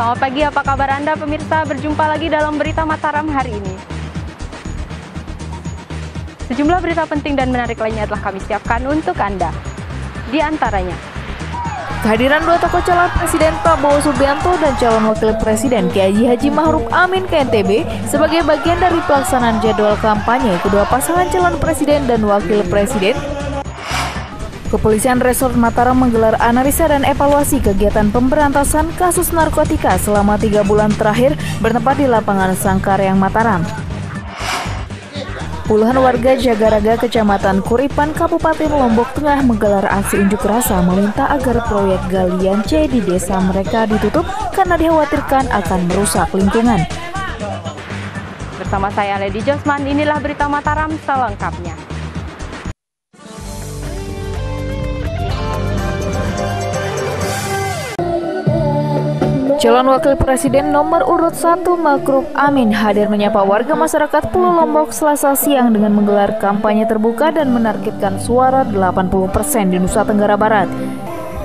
Selamat pagi, apa kabar Anda pemirsa? Berjumpa lagi dalam Berita Mataram hari ini. Sejumlah berita penting dan menarik lainnya telah kami siapkan untuk Anda. Di antaranya, kehadiran dua tokoh calon Presiden Prabowo Subianto dan calon Wakil Presiden Kiai Haji Ma'ruf Amin ke NTB sebagai bagian dari pelaksanaan jadwal kampanye kedua pasangan calon Presiden dan Wakil Presiden. Kepolisian Resort Mataram menggelar analisa dan evaluasi kegiatan pemberantasan kasus narkotika selama 3 bulan terakhir bertempat di lapangan Sangkareang Mataram. Puluhan warga Jagaraga, Kecamatan Kuripan, Kabupaten Lombok Tengah menggelar aksi unjuk rasa meminta agar proyek galian C di desa mereka ditutup karena dikhawatirkan akan merusak lingkungan. Bersama saya Lady Josman, inilah Berita Mataram selengkapnya. Calon Wakil Presiden nomor urut 1 Ma'ruf Amin hadir menyapa warga masyarakat Pulau Lombok Selasa siang dengan menggelar kampanye terbuka dan menargetkan suara 80% di Nusa Tenggara Barat.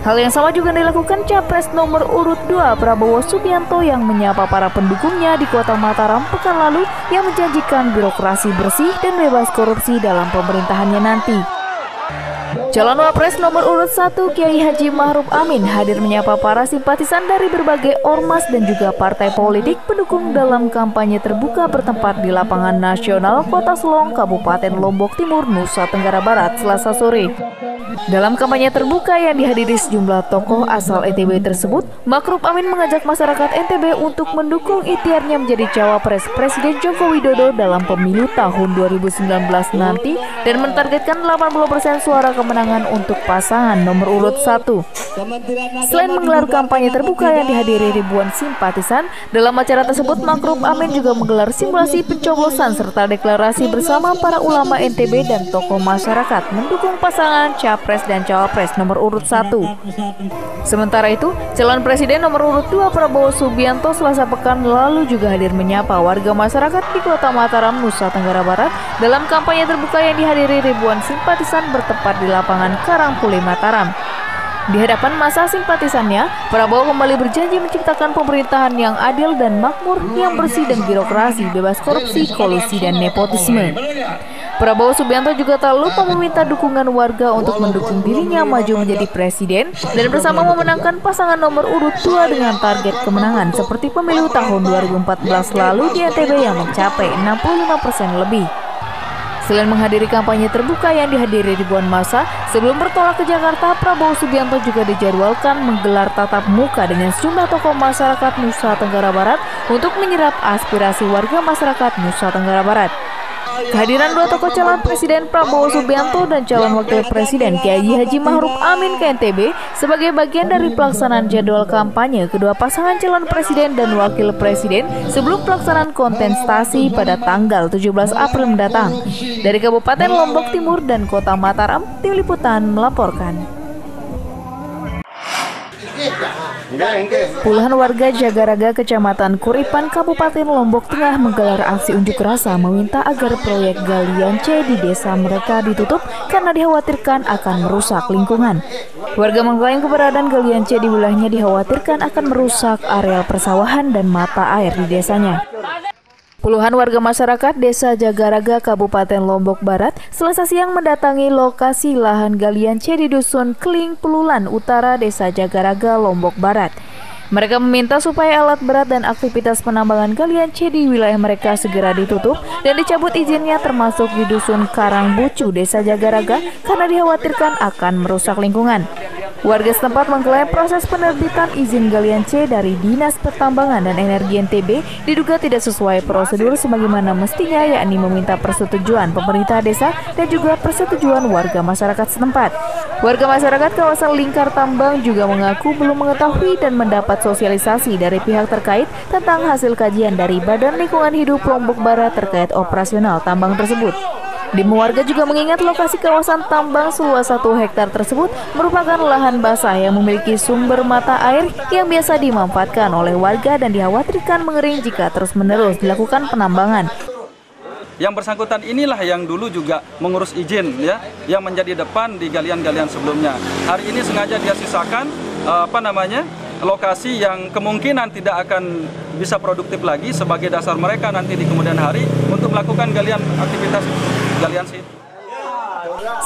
Hal yang sama juga dilakukan Capres nomor urut 2 Prabowo Subianto yang menyapa para pendukungnya di Kota Mataram pekan lalu yang menjanjikan birokrasi bersih dan bebas korupsi dalam pemerintahannya nanti. Calon Wapres nomor urut 1 Kiai Haji Ma'ruf Amin hadir menyapa para simpatisan dari berbagai ormas dan juga partai politik pendukung dalam kampanye terbuka bertempat di lapangan nasional Kota Selong, Kabupaten Lombok Timur, Nusa Tenggara Barat, Selasa sore. Dalam kampanye terbuka yang dihadiri sejumlah tokoh asal NTB tersebut, Ma'ruf Amin mengajak masyarakat NTB untuk mendukung ikhtiarnya menjadi cawapres Presiden Joko Widodo dalam pemilu tahun 2019 nanti dan mentargetkan 80% suara kemenangan untuk pasangan nomor urut 1. Selain menggelar kampanye terbuka yang dihadiri ribuan simpatisan, dalam acara tersebut Ma'ruf Amin juga menggelar simulasi pencoblosan serta deklarasi bersama para ulama NTB dan tokoh masyarakat mendukung pasangan Capres dan Cawapres nomor urut 1. Sementara itu, calon Presiden nomor urut 2 Prabowo Subianto Selasa pekan lalu juga hadir menyapa warga masyarakat di Kota Mataram, Nusa Tenggara Barat dalam kampanye terbuka yang dihadiri ribuan simpatisan bertempat di lapangan Karangpule Mataram. Di hadapan masa simpatisannya, Prabowo kembali berjanji menciptakan pemerintahan yang adil dan makmur, yang bersih dan birokrasi, bebas korupsi, kolusi, dan nepotisme. Prabowo Subianto juga tak lupa meminta dukungan warga untuk mendukung dirinya maju menjadi presiden dan bersama memenangkan pasangan nomor urut 2 dengan target kemenangan seperti pemilu tahun 2014 lalu di NTB yang mencapai 65% lebih. Selain menghadiri kampanye terbuka yang dihadiri ribuan massa, sebelum bertolak ke Jakarta, Prabowo Subianto juga dijadwalkan menggelar tatap muka dengan sejumlah tokoh masyarakat Nusa Tenggara Barat untuk menyerap aspirasi warga masyarakat Nusa Tenggara Barat. Kehadiran dua tokoh calon Presiden Prabowo Subianto dan calon Wakil Presiden Kiai Haji Ma'ruf Amin ke NTB sebagai bagian dari pelaksanaan jadwal kampanye kedua pasangan calon Presiden dan Wakil Presiden sebelum pelaksanaan kontestasi pada tanggal 17 April mendatang. Dari Kabupaten Lombok Timur dan Kota Mataram, Tim Liputan melaporkan. Puluhan warga Jagaraga, Kecamatan Kuripan, Kabupaten Lombok Tengah menggelar aksi unjuk rasa meminta agar proyek galian C di desa mereka ditutup karena dikhawatirkan akan merusak lingkungan. Warga mengklaim keberadaan galian C di wilayahnya dikhawatirkan akan merusak areal persawahan dan mata air di desanya. Puluhan warga masyarakat Desa Jagaraga, Kabupaten Lombok Barat, Selasa siang mendatangi lokasi lahan galian C di Dusun Keling, Pululan Utara, Desa Jagaraga, Lombok Barat. Mereka meminta supaya alat berat dan aktivitas penambangan galian C di wilayah mereka segera ditutup dan dicabut izinnya termasuk di Dusun Karangbucu, Desa Jagaraga karena dikhawatirkan akan merusak lingkungan. Warga setempat mengklaim proses penerbitan izin galian C dari Dinas Pertambangan dan Energi NTB diduga tidak sesuai prosedur sebagaimana mestinya, yakni meminta persetujuan pemerintah desa dan juga persetujuan warga masyarakat setempat. Warga masyarakat kawasan Lingkar Tambang juga mengaku belum mengetahui dan mendapat sosialisasi dari pihak terkait tentang hasil kajian dari Badan Lingkungan Hidup Lombok Barat terkait operasional tambang tersebut. Demo warga juga mengingat lokasi kawasan tambang seluas 1 hektar tersebut merupakan lahan basah yang memiliki sumber mata air yang biasa dimanfaatkan oleh warga dan dikhawatirkan mengering jika terus-menerus dilakukan penambangan. Yang bersangkutan inilah yang dulu juga mengurus izin ya, yang menjadi depan di galian-galian sebelumnya. Hari ini sengaja dia sisakan lokasi yang kemungkinan tidak akan bisa produktif lagi sebagai dasar mereka nanti di kemudian hari untuk melakukan aktivitas galian situ.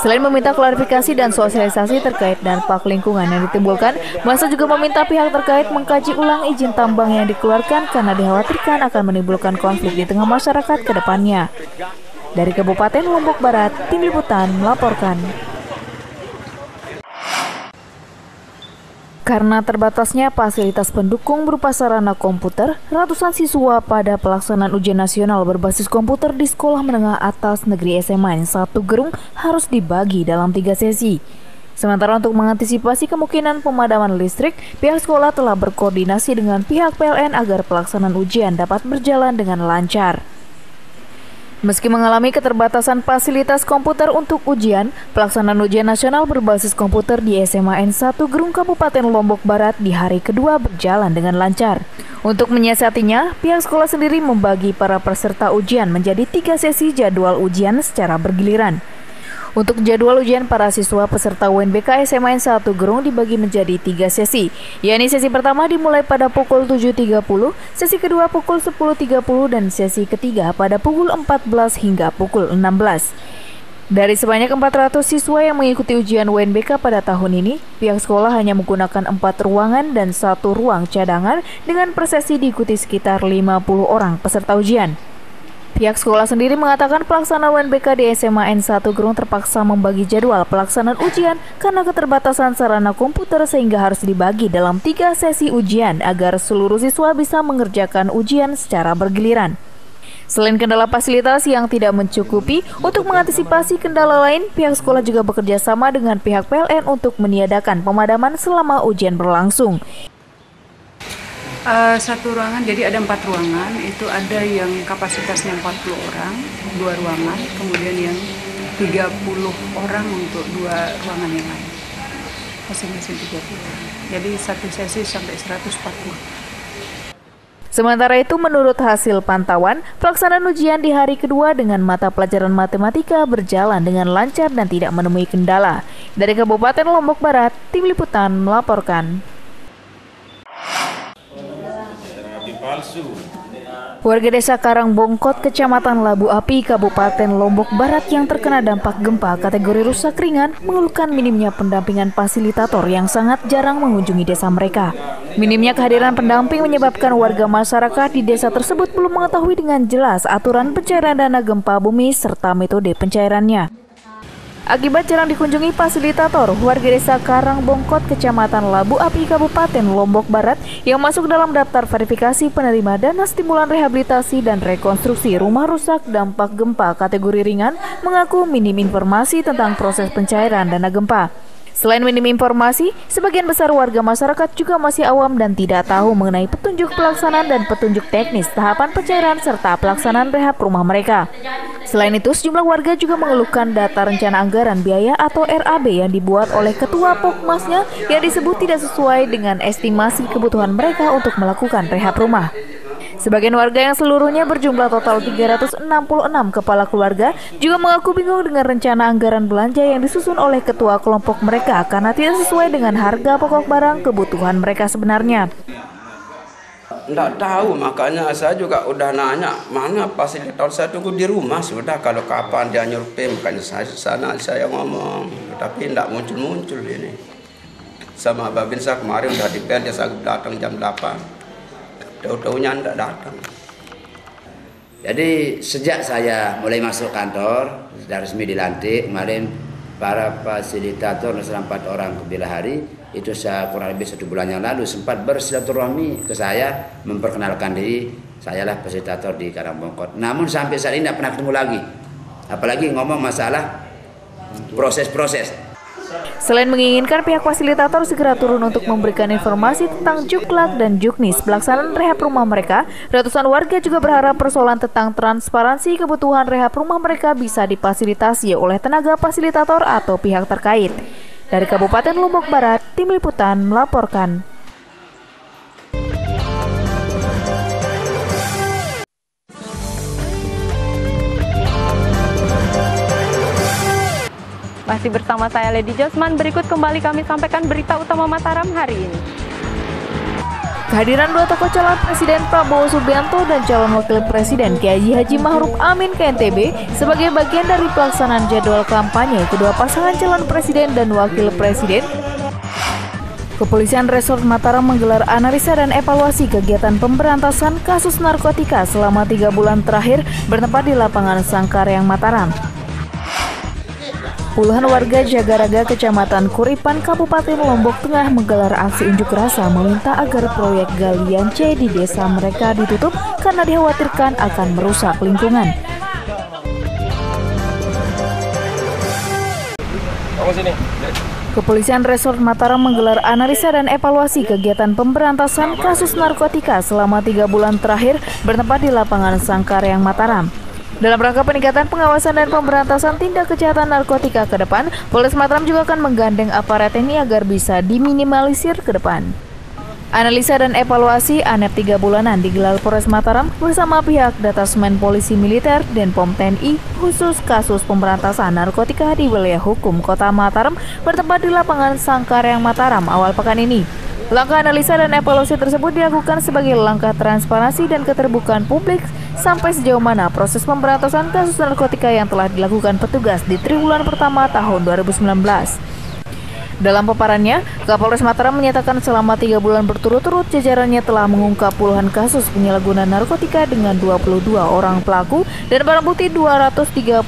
Selain meminta klarifikasi dan sosialisasi terkait dampak lingkungan yang ditimbulkan, masa juga meminta pihak terkait mengkaji ulang izin tambang yang dikeluarkan karena dikhawatirkan akan menimbulkan konflik di tengah masyarakat ke depannya. Dari Kabupaten Lombok Barat, Tim Liputan melaporkan. Karena terbatasnya fasilitas pendukung berupa sarana komputer, ratusan siswa pada pelaksanaan ujian nasional berbasis komputer di Sekolah Menengah Atas Negeri SMA 1 Gerung harus dibagi dalam 3 sesi. Sementara untuk mengantisipasi kemungkinan pemadaman listrik, pihak sekolah telah berkoordinasi dengan pihak PLN agar pelaksanaan ujian dapat berjalan dengan lancar. Meski mengalami keterbatasan fasilitas komputer untuk ujian, pelaksanaan ujian nasional berbasis komputer di SMA N1 Gerung Kabupaten Lombok Barat di hari kedua berjalan dengan lancar. Untuk menyiasatinya, pihak sekolah sendiri membagi para peserta ujian menjadi 3 sesi jadwal ujian secara bergiliran. Untuk jadwal ujian para siswa peserta UNBK SMA N1 Gerung dibagi menjadi 3 sesi, yakni sesi pertama dimulai pada pukul 7.30, sesi kedua pukul 10.30, dan sesi ketiga pada pukul 14 hingga pukul 16. Dari sebanyak 400 siswa yang mengikuti ujian UNBK pada tahun ini, pihak sekolah hanya menggunakan 4 ruangan dan 1 ruang cadangan dengan persesi diikuti sekitar 50 orang peserta ujian. Pihak sekolah sendiri mengatakan pelaksanaan UNBK di SMA N1 Gerung terpaksa membagi jadwal pelaksanaan ujian karena keterbatasan sarana komputer sehingga harus dibagi dalam 3 sesi ujian agar seluruh siswa bisa mengerjakan ujian secara bergiliran. Selain kendala fasilitas yang tidak mencukupi, untuk mengantisipasi kendala lain, pihak sekolah juga bekerja sama dengan pihak PLN untuk meniadakan pemadaman selama ujian berlangsung. Satu ruangan, jadi ada 4 ruangan, itu ada yang kapasitasnya 40 orang, 2 ruangan, kemudian yang 30 orang untuk 2 ruangan yang lain, masing-masing 30 orang. Jadi satu sesi sampai 140. Sementara itu, menurut hasil pantauan, pelaksanaan ujian di hari kedua dengan mata pelajaran matematika berjalan dengan lancar dan tidak menemui kendala. Dari Kabupaten Lombok Barat, Tim Liputan melaporkan. Warga desa Karangbongkot, Kecamatan Labu Api, Kabupaten Lombok Barat yang terkena dampak gempa kategori rusak ringan mengeluhkan minimnya pendampingan fasilitator yang sangat jarang mengunjungi desa mereka. Minimnya kehadiran pendamping menyebabkan warga masyarakat di desa tersebut belum mengetahui dengan jelas aturan pencairan dana gempa bumi serta metode pencairannya. Akibat jarang dikunjungi fasilitator, warga desa Karangbongkot, Kecamatan Labu Api, Kabupaten Lombok Barat yang masuk dalam daftar verifikasi penerima dana stimulan rehabilitasi dan rekonstruksi rumah rusak dampak gempa kategori ringan mengaku minim informasi tentang proses pencairan dana gempa. Selain minim informasi, sebagian besar warga masyarakat juga masih awam dan tidak tahu mengenai petunjuk pelaksanaan dan petunjuk teknis tahapan pencairan serta pelaksanaan rehab rumah mereka. Selain itu, sejumlah warga juga mengeluhkan data rencana anggaran biaya atau RAB yang dibuat oleh Ketua Pokmasnya yang disebut tidak sesuai dengan estimasi kebutuhan mereka untuk melakukan rehab rumah. Sebagian warga yang seluruhnya berjumlah total 366 kepala keluarga juga mengaku bingung dengan rencana anggaran belanja yang disusun oleh ketua kelompok mereka karena tidak sesuai dengan harga pokok barang kebutuhan mereka sebenarnya. Tidak tahu, makanya saya juga udah nanya mana fasilitator, saya tunggu di rumah sudah, kalau kapan dia nyurvei, makanya saya ngomong, tapi tidak muncul-muncul ini. Sama Babinsa kemarin udah dipel, dia datang jam 8. Tahu-tahunya tidak datang. Jadi sejak saya mulai masuk kantor, sudah resmi dilantik, kemarin para fasilitator selama 4 orang bila hari, itu saya kurang lebih 1 bulan yang lalu sempat bersilaturahmi ke saya, memperkenalkan diri, sayalah fasilitator di Karangbongkot. Namun sampai saat ini tidak pernah ketemu lagi, apalagi ngomong masalah proses-proses. Selain menginginkan pihak fasilitator segera turun untuk memberikan informasi tentang juklak dan juknis pelaksanaan rehab rumah mereka, ratusan warga juga berharap persoalan tentang transparansi kebutuhan rehab rumah mereka bisa difasilitasi oleh tenaga fasilitator atau pihak terkait. Dari Kabupaten Lombok Barat, Tim Liputan melaporkan. Masih bersama saya Lady Josman, berikut kembali kami sampaikan berita utama Mataram hari ini. Kehadiran dua tokoh calon Presiden Prabowo Subianto dan calon Wakil Presiden Kiai Haji Ma'ruf Amin ke NTB sebagai bagian dari pelaksanaan jadwal kampanye kedua pasangan calon Presiden dan Wakil Presiden. Kepolisian Resort Mataram menggelar analisa dan evaluasi kegiatan pemberantasan kasus narkotika selama 3 bulan terakhir bertempat di lapangan Sangkareang Mataram. Puluhan warga Jagaraga, Kecamatan Kuripan, Kabupaten Lombok Tengah menggelar aksi unjuk rasa meminta agar proyek galian C di desa mereka ditutup karena dikhawatirkan akan merusak lingkungan. Kepolisian Resort Mataram menggelar analisa dan evaluasi kegiatan pemberantasan kasus narkotika selama 3 bulan terakhir bertempat di lapangan Sangkareang Mataram. Dalam rangka peningkatan pengawasan dan pemberantasan tindak kejahatan narkotika ke depan, Polres Mataram juga akan menggandeng aparat TNI agar bisa diminimalisir ke depan. Analisa dan evaluasi ANEP 3 bulanan digelar Polres Mataram bersama pihak Detasmen Polisi Militer dan POM TNI khusus kasus pemberantasan narkotika di wilayah hukum Kota Mataram bertempat di lapangan Sangkareang Mataram awal pekan ini. Langkah analisa dan evaluasi tersebut dilakukan sebagai langkah transparansi dan keterbukaan publik sampai sejauh mana proses pemberantasan kasus narkotika yang telah dilakukan petugas di triwulan pertama tahun 2019. Dalam paparannya, Kapolres Mataram menyatakan selama 3 bulan berturut-turut jajarannya telah mengungkap puluhan kasus penyalahgunaan narkotika dengan 22 orang pelaku dan barang bukti 236,78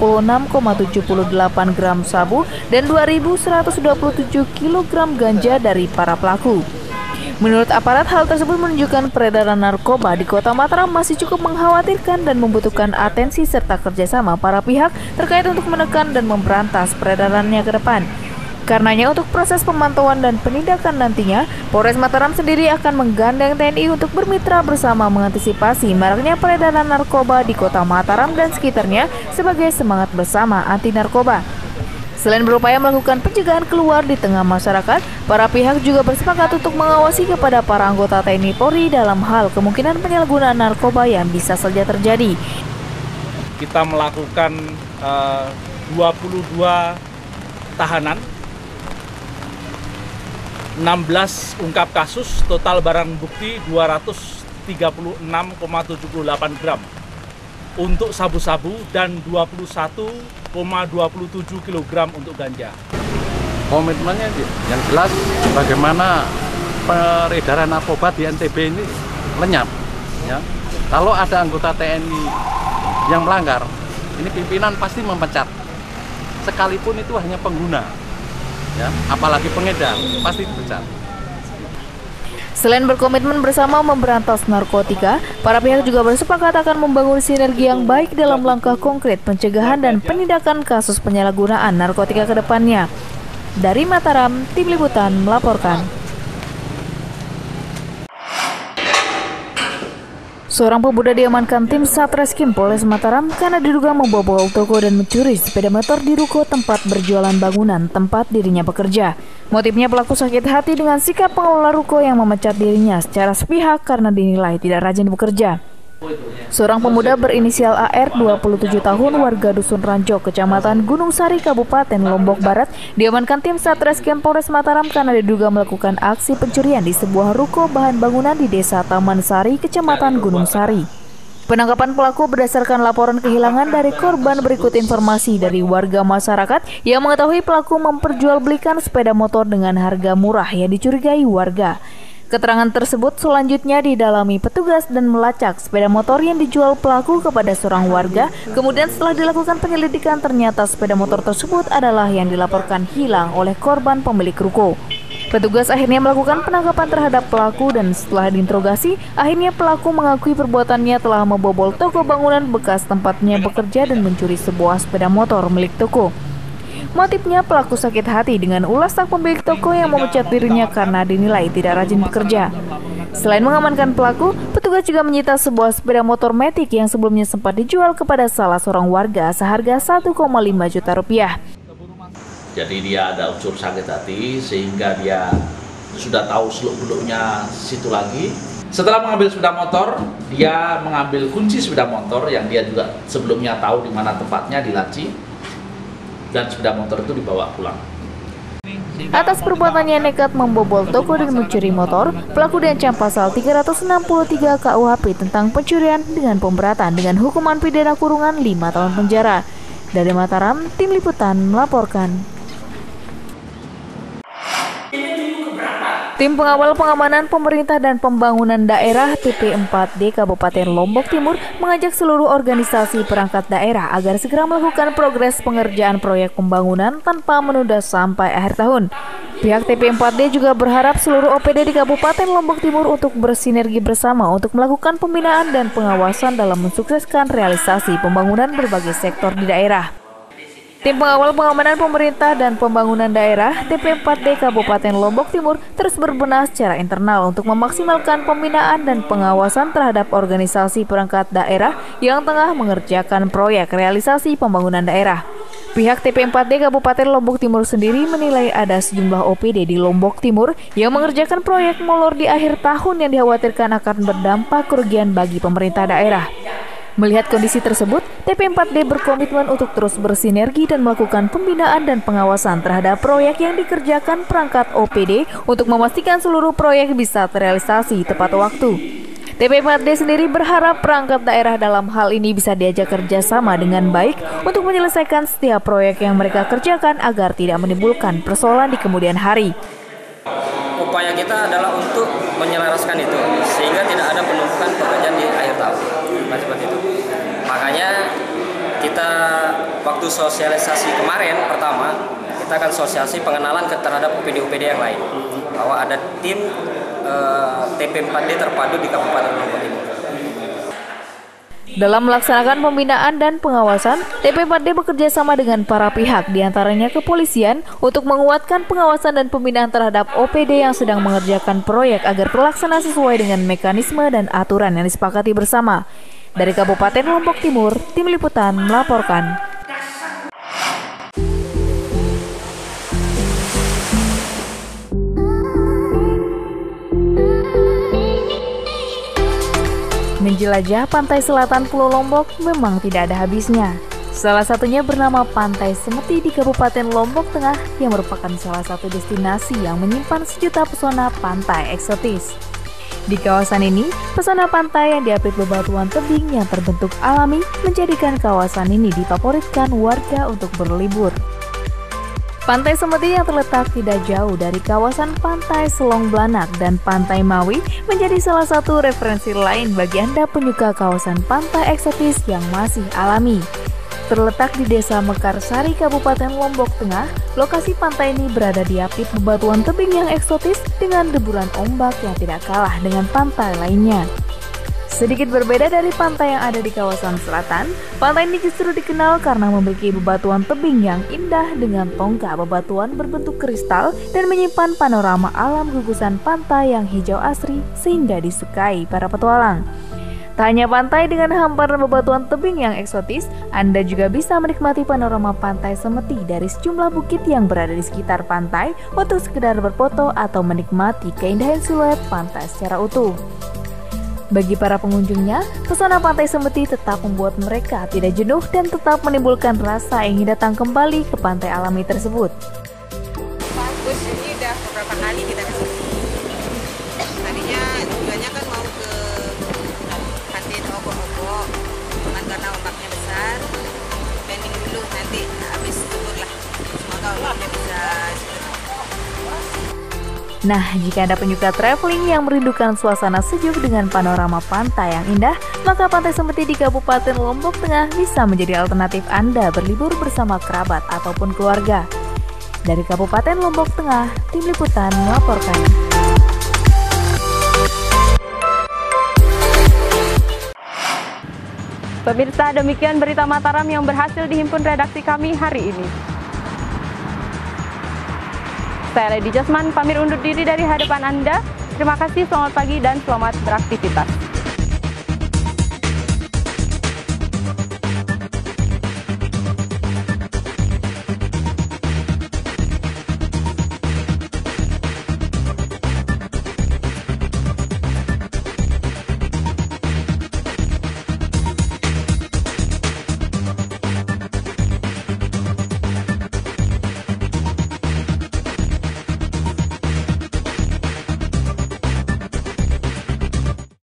gram sabu dan 2.127 kg ganja dari para pelaku. Menurut aparat, hal tersebut menunjukkan peredaran narkoba di Kota Mataram masih cukup mengkhawatirkan dan membutuhkan atensi serta kerjasama para pihak terkait untuk menekan dan memberantas peredarannya ke depan. Karenanya untuk proses pemantauan dan penindakan nantinya, Polres Mataram sendiri akan menggandeng TNI untuk bermitra bersama mengantisipasi maraknya peredaran narkoba di Kota Mataram dan sekitarnya sebagai semangat bersama anti narkoba. Selain berupaya melakukan pencegahan keluar di tengah masyarakat, para pihak juga bersepakat untuk mengawasi kepada para anggota TNI Polri dalam hal kemungkinan penyalahgunaan narkoba yang bisa saja terjadi. Kita melakukan 22 tahanan, 16 ungkap kasus, total barang bukti 236,78 gram untuk sabu-sabu dan 21,27 kg untuk ganja. Komitmennya yang jelas bagaimana peredaran narkoba di NTB ini lenyap. Ya. Kalau ada anggota TNI yang melanggar, ini pimpinan pasti memecat. Sekalipun itu hanya pengguna, ya, apalagi pengedar, pasti dipecat. Selain berkomitmen bersama memberantas narkotika, para pihak juga bersepakat akan membangun sinergi yang baik dalam langkah konkret pencegahan dan penindakan kasus penyalahgunaan narkotika ke depannya. Dari Mataram, Tim Liputan melaporkan. Seorang pemuda diamankan tim Satreskrim Polres Mataram karena diduga membobol toko dan mencuri sepeda motor di ruko tempat berjualan bangunan tempat dirinya bekerja. Motifnya pelaku sakit hati dengan sikap pengelola ruko yang memecat dirinya secara sepihak karena dinilai tidak rajin bekerja. Seorang pemuda berinisial AR 27 tahun warga Dusun Ranco, Kecamatan Gunung Sari, Kabupaten Lombok Barat diamankan tim Satreskrim Polres Mataram karena diduga melakukan aksi pencurian di sebuah ruko bahan bangunan di Desa Taman Sari, Kecamatan Gunung Sari. Penangkapan pelaku berdasarkan laporan kehilangan dari korban berikut informasi dari warga masyarakat yang mengetahui pelaku memperjualbelikan sepeda motor dengan harga murah yang dicurigai warga. Keterangan tersebut selanjutnya didalami petugas dan melacak sepeda motor yang dijual pelaku kepada seorang warga. Kemudian setelah dilakukan penyelidikan ternyata sepeda motor tersebut adalah yang dilaporkan hilang oleh korban pemilik ruko. Petugas akhirnya melakukan penangkapan terhadap pelaku dan setelah diinterogasi, akhirnya pelaku mengakui perbuatannya telah membobol toko bangunan bekas tempatnya bekerja dan mencuri sebuah sepeda motor milik toko. Motifnya pelaku sakit hati dengan ulas tak pemilik toko yang memecat dirinya karena dinilai tidak rajin bekerja. Selain mengamankan pelaku, petugas juga menyita sebuah sepeda motor Matic yang sebelumnya sempat dijual kepada salah seorang warga seharga 1,5 juta rupiah. Jadi dia ada unsur sakit hati sehingga dia sudah tahu seluk-beluknya situ lagi. Setelah mengambil sepeda motor, dia mengambil kunci sepeda motor yang dia juga sebelumnya tahu di mana tempatnya di laci. Dan sepeda motor itu dibawa pulang. Atas perbuatannya nekat membobol toko dan mencuri motor, pelaku diancam pasal 363 KUHP tentang pencurian dengan pemberatan dengan hukuman pidana kurungan 5 tahun penjara. Dari Mataram, Tim Liputan melaporkan. Tim Pengawal Pengamanan Pemerintah dan Pembangunan Daerah TP4D Kabupaten Lombok Timur mengajak seluruh organisasi perangkat daerah agar segera melakukan progres pengerjaan proyek pembangunan tanpa menunda sampai akhir tahun. Pihak TP4D juga berharap seluruh OPD di Kabupaten Lombok Timur untuk bersinergi bersama untuk melakukan pembinaan dan pengawasan dalam mensukseskan realisasi pembangunan berbagai sektor di daerah. Tim Pengawal Pengamanan Pemerintah dan Pembangunan Daerah TP4D Kabupaten Lombok Timur terus berbenah secara internal untuk memaksimalkan pembinaan dan pengawasan terhadap organisasi perangkat daerah yang tengah mengerjakan proyek realisasi pembangunan daerah. Pihak TP4D Kabupaten Lombok Timur sendiri menilai ada sejumlah OPD di Lombok Timur yang mengerjakan proyek molor di akhir tahun yang dikhawatirkan akan berdampak kerugian bagi pemerintah daerah. Melihat kondisi tersebut, TP4D berkomitmen untuk terus bersinergi dan melakukan pembinaan dan pengawasan terhadap proyek yang dikerjakan perangkat OPD untuk memastikan seluruh proyek bisa terrealisasi tepat waktu. TP4D sendiri berharap perangkat daerah dalam hal ini bisa diajak kerjasama dengan baik untuk menyelesaikan setiap proyek yang mereka kerjakan agar tidak menimbulkan persoalan di kemudian hari. Upaya kita adalah untuk menyelaraskan itu sehingga tidak ada penumpukan pekerjaan di akhir tahun. Seperti itu. Makanya kita waktu sosialisasi kemarin pertama kita akan sosialisasi pengenalan terhadap OPD-OPD yang lain bahwa ada tim TP4D terpadu di Kabupaten Lombok Timur. Dalam melaksanakan pembinaan dan pengawasan, TP4D bekerja sama dengan para pihak, diantaranya kepolisian, untuk menguatkan pengawasan dan pembinaan terhadap OPD yang sedang mengerjakan proyek agar terlaksana sesuai dengan mekanisme dan aturan yang disepakati bersama. Dari Kabupaten Lombok Timur, Tim Liputan melaporkan. Menjelajah pantai selatan Pulau Lombok memang tidak ada habisnya. Salah satunya bernama Pantai Semeti di Kabupaten Lombok Tengah yang merupakan salah satu destinasi yang menyimpan sejuta pesona pantai eksotis. Di kawasan ini, pesona pantai yang diapit bebatuan tebing yang terbentuk alami menjadikan kawasan ini difavoritkan warga untuk berlibur. Pantai Semeti yang terletak tidak jauh dari kawasan Pantai Selong Blanak dan Pantai Mawi menjadi salah satu referensi lain bagi Anda penyuka kawasan pantai eksotis yang masih alami. Terletak di Desa Mekarsari, Kabupaten Lombok Tengah, lokasi pantai ini berada diapit bebatuan tebing yang eksotis dengan deburan ombak yang tidak kalah dengan pantai lainnya. Sedikit berbeda dari pantai yang ada di kawasan selatan, pantai ini justru dikenal karena memiliki bebatuan tebing yang indah dengan tongkah bebatuan berbentuk kristal dan menyimpan panorama alam gugusan pantai yang hijau asri sehingga disukai para petualang. Tak hanya pantai dengan hamparan bebatuan tebing yang eksotis, Anda juga bisa menikmati panorama Pantai Semeti dari sejumlah bukit yang berada di sekitar pantai untuk sekedar berfoto atau menikmati keindahan siluet pantai secara utuh. Bagi para pengunjungnya, pesona Pantai Semeti tetap membuat mereka tidak jenuh dan tetap menimbulkan rasa ingin datang kembali ke pantai alami tersebut. Bagus, ini udah beberapa kali kita ke sini. Tadinya tujuannya kan mau ke pantai Ogo-Ogo, cuman karena ombaknya besar, pending dulu nanti habis libur lah. Semoga ombaknya bisa. Nah, jika Anda penyuka traveling yang merindukan suasana sejuk dengan panorama pantai yang indah, maka Pantai Semeti di Kabupaten Lombok Tengah bisa menjadi alternatif Anda berlibur bersama kerabat ataupun keluarga. Dari Kabupaten Lombok Tengah, Tim Liputan melaporkan. Pemirsa, demikian berita Mataram yang berhasil dihimpun redaksi kami hari ini. Saya Lady Jasman, pamit undur diri dari hadapan Anda. Terima kasih, selamat pagi dan selamat beraktivitas.